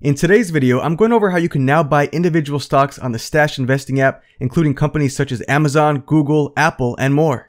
In today's video, I'm going over how you can now buy individual stocks on the Stash investing app, including companies such as Amazon, Google, Apple, and more.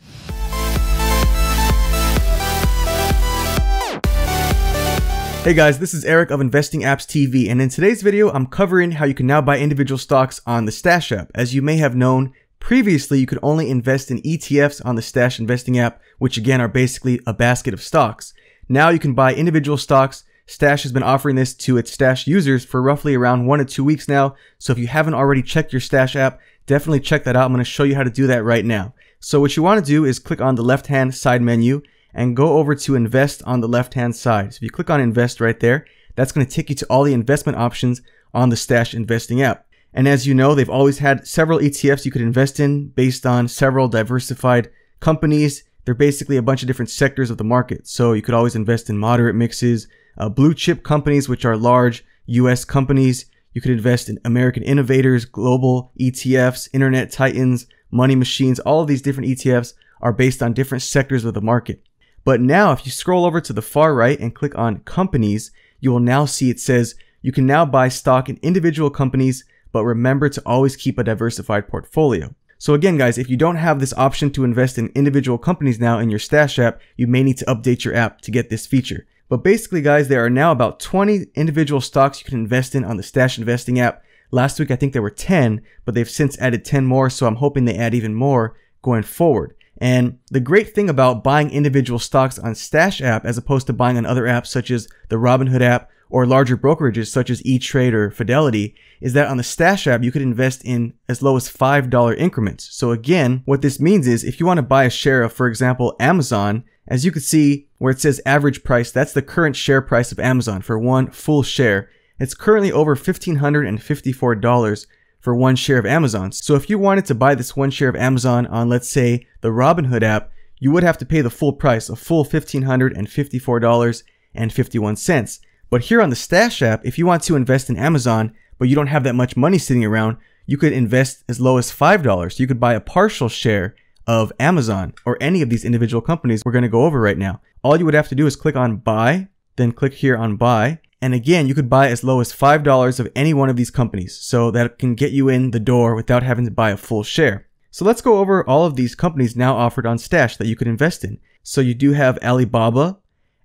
Hey guys, this is Eric of Investing Apps TV, and in today's video, I'm covering how you can now buy individual stocks on the Stash app. As you may have known, previously you could only invest in ETFs on the Stash investing app, which again are basically a basket of stocks. Now you can buy individual stocks. Stash has been offering this to its Stash users for roughly around 1 to 2 weeks now. So if you haven't already checked your Stash app, definitely check that out. I'm going to show you how to do that right now. So what you want to do is click on the left-hand side menu and go over to Invest on the left-hand side. So if you click on Invest right there, that's going to take you to all the investment options on the Stash investing app. And as you know, they've always had several ETFs you could invest in based on several diversified companies. They're basically a bunch of different sectors of the market. So you could always invest in moderate mixes, blue chip companies, which are large US companies. You could invest in American innovators, global ETFs, internet titans, money machines. All of these different ETFs are based on different sectors of the market. But now if you scroll over to the far right and click on companies, you will now see it says you can now buy stock in individual companies, but remember to always keep a diversified portfolio. So again, guys, if you don't have this option to invest in individual companies now in your Stash app, you may need to update your app to get this feature. But basically, guys, there are now about 20 individual stocks you can invest in on the Stash investing app. Last week, I think there were 10, but they've since added 10 more, so I'm hoping they add even more going forward. And the great thing about buying individual stocks on Stash app as opposed to buying on other apps such as the Robinhood app or larger brokerages such as E-Trade or Fidelity is that on the Stash app, you could invest in as low as $5 increments. So again, what this means is if you want to buy a share of, for example, Amazon, as you can see where it says average price, that's the current share price of Amazon for one full share. It's currently over $1,554 for one share of Amazon. So if you wanted to buy this one share of Amazon on, let's say, the Robinhood app, you would have to pay the full price, a full $1,554.51. But here on the Stash app, if you want to invest in Amazon, but you don't have that much money sitting around, you could invest as low as $5. You could buy a partial share of Amazon or any of these individual companies we're going to go over right now. All you would have to do is click on buy, then click here on buy. And again, you could buy as low as $5 of any one of these companies. So that can get you in the door without having to buy a full share. So let's go over all of these companies now offered on Stash that you could invest in. So you do have Alibaba,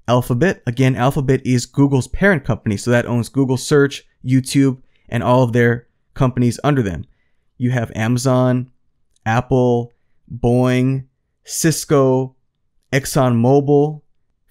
Alphabet. Again, Alphabet is Google's parent company. So that owns Google Search, YouTube, and all of their companies under them. You have Amazon, Apple, Boeing, Cisco, ExxonMobil,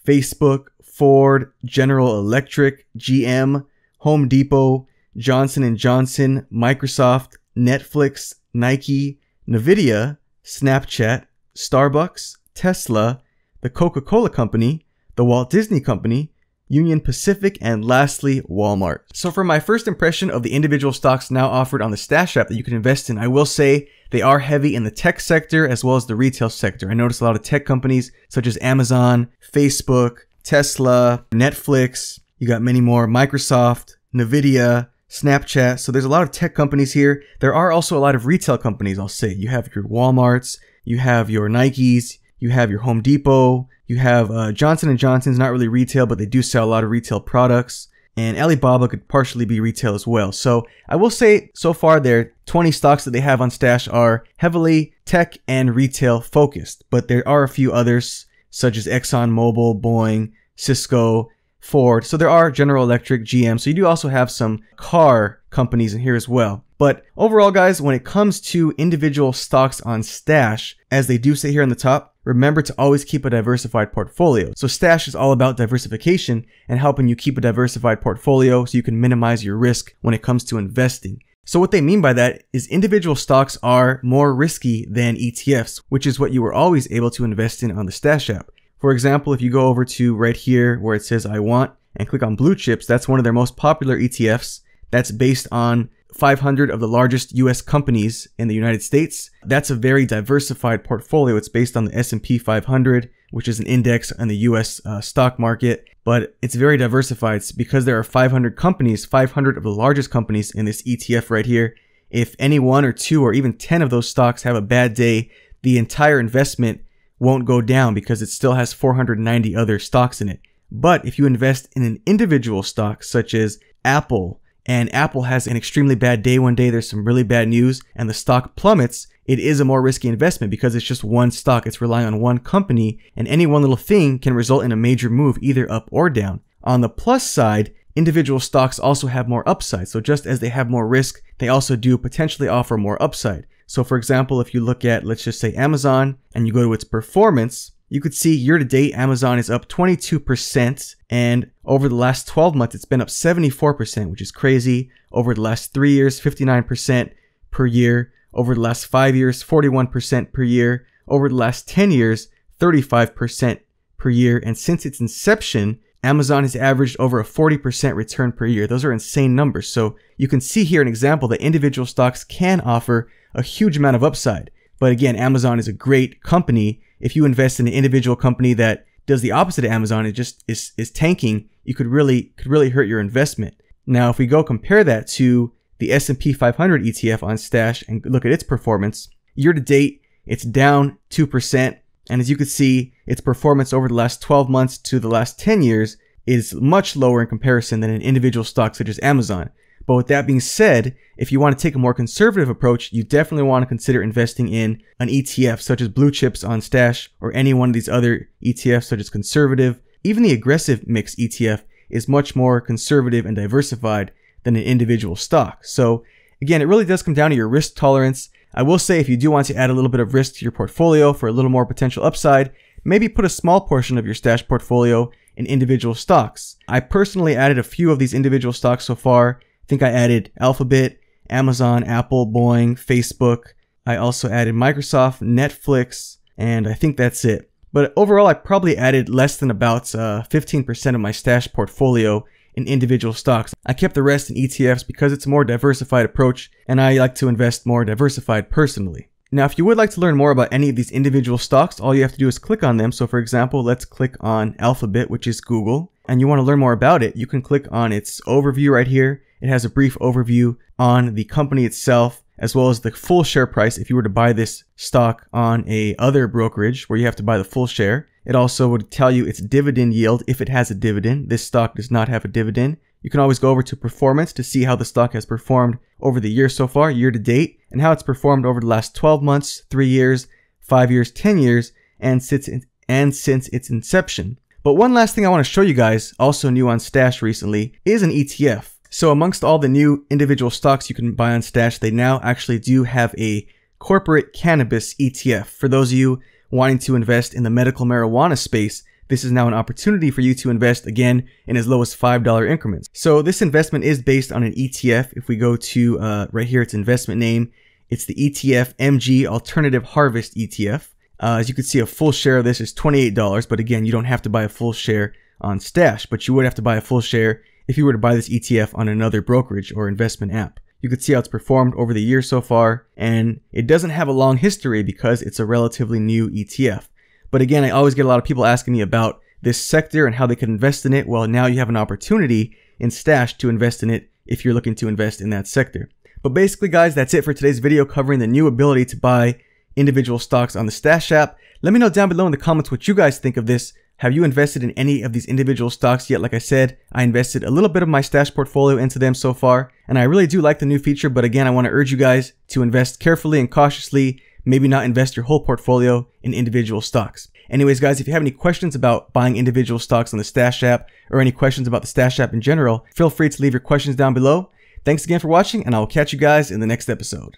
Facebook, Ford, General Electric, GM, Home Depot, Johnson & Johnson, Microsoft, Netflix, Nike, Nvidia, Snapchat, Starbucks, Tesla, the Coca-Cola Company, the Walt Disney Company, Union Pacific, and lastly, Walmart. So for my first impression of the individual stocks now offered on the Stash app that you can invest in, I will say they are heavy in the tech sector as well as the retail sector. I noticed a lot of tech companies such as Amazon, Facebook, Tesla, Netflix, you got many more, Microsoft, Nvidia, Snapchat. So there's a lot of tech companies here. There are also a lot of retail companies, I'll say. You have your Walmarts, you have your Nikes, you have your Home Depot, you have Johnson & Johnson's not really retail, but they do sell a lot of retail products. And Alibaba could partially be retail as well. So I will say so far their 20 stocks that they have on Stash are heavily tech and retail focused. But there are a few others such as ExxonMobil, Boeing, Cisco, Ford. So there are General Electric, GM. So you do also have some car companies in here as well. But overall, guys, when it comes to individual stocks on Stash, as they do say here on the top, remember to always keep a diversified portfolio. So Stash is all about diversification and helping you keep a diversified portfolio so you can minimize your risk when it comes to investing. So what they mean by that is individual stocks are more risky than ETFs, which is what you were always able to invest in on the Stash app. For example, if you go over to right here where it says I want and click on blue chips, that's one of their most popular ETFs. That's based on 500 of the largest US companies in the United States. That's a very diversified portfolio. It's based on the S&P 500, which is an index on the US stock market, but it's very diversified. It's because there are 500 companies, 500 of the largest companies in this ETF right here. If any one or two or even 10 of those stocks have a bad day, the entire investment won't go down because it still has 490 other stocks in it. But if you invest in an individual stock such as Apple, and Apple has an extremely bad day one day, there's some really bad news, and the stock plummets, it is a more risky investment because it's just one stock. It's relying on one company, and any one little thing can result in a major move, either up or down. On the plus side, individual stocks also have more upside. So just as they have more risk, they also do potentially offer more upside. So for example, if you look at, let's just say Amazon, and you go to its performance, you could see year to date, Amazon is up 22%, and over the last 12 months, it's been up 74%, which is crazy. Over the last 3 years, 59% per year. Over the last 5 years, 41% per year. Over the last 10 years, 35% per year. And since its inception, Amazon has averaged over a 40% return per year. Those are insane numbers. So you can see here an example that individual stocks can offer a huge amount of upside. But again, Amazon is a great company. If you invest in an individual company that does the opposite of Amazon, it just is tanking, you could really hurt your investment. Now, if we go compare that to the S&P 500 ETF on Stash and look at its performance, year to date, it's down 2%. And as you can see, its performance over the last 12 months to the last 10 years is much lower in comparison than an individual stock such as Amazon. But with that being said, if you want to take a more conservative approach, you definitely want to consider investing in an ETF such as blue chips on Stash or any one of these other ETFs such as conservative. Even the aggressive mix ETF is much more conservative and diversified than an individual stock. So again, it really does come down to your risk tolerance. I will say if you do want to add a little bit of risk to your portfolio for a little more potential upside, maybe put a small portion of your Stash portfolio in individual stocks. I personally added a few of these individual stocks so far. I think I added Alphabet, Amazon, Apple, Boeing, Facebook. I also added Microsoft, Netflix, and I think that's it. But overall, I probably added less than about 15% of my Stash portfolio in individual stocks. I kept the rest in ETFs because it's a more diversified approach, and I like to invest more diversified personally. Now, if you would like to learn more about any of these individual stocks, all you have to do is click on them. So for example, let's click on Alphabet, which is Google, and you want to learn more about it, you can click on its overview right here. It has a brief overview on the company itself, as well as the full share price if you were to buy this stock on a other brokerage where you have to buy the full share. It also would tell you its dividend yield if it has a dividend. This stock does not have a dividend. You can always go over to performance to see how the stock has performed over the year so far, year to date, and how it's performed over the last 12 months, 3 years, 5 years, 10 years, and since its inception. But one last thing I want to show you guys, also new on Stash recently, is an ETF. So amongst all the new individual stocks you can buy on Stash, they now actually do have a corporate cannabis ETF. For those of you wanting to invest in the medical marijuana space, this is now an opportunity for you to invest again in as low as $5 increments. So this investment is based on an ETF. If we go to right here, its investment name, it's the ETF MG Alternative Harvest ETF. As you can see, a full share of this is $28, but again, you don't have to buy a full share on Stash, but you would have to buy a full share if you were to buy this ETF on another brokerage or investment app. You could see how it's performed over the year so far, and it doesn't have a long history because it's a relatively new ETF. But again, I always get a lot of people asking me about this sector and how they can invest in it. Well, now you have an opportunity in Stash to invest in it if you're looking to invest in that sector. But basically, guys, that's it for today's video covering the new ability to buy individual stocks on the Stash app. Let me know down below in the comments what you guys think of this. Have you invested in any of these individual stocks yet? Like I said, I invested a little bit of my Stash portfolio into them so far, and I really do like the new feature, but again, I want to urge you guys to invest carefully and cautiously, maybe not invest your whole portfolio in individual stocks. Anyways, guys, if you have any questions about buying individual stocks on the Stash app or any questions about the Stash app in general, feel free to leave your questions down below. Thanks again for watching, and I will catch you guys in the next episode.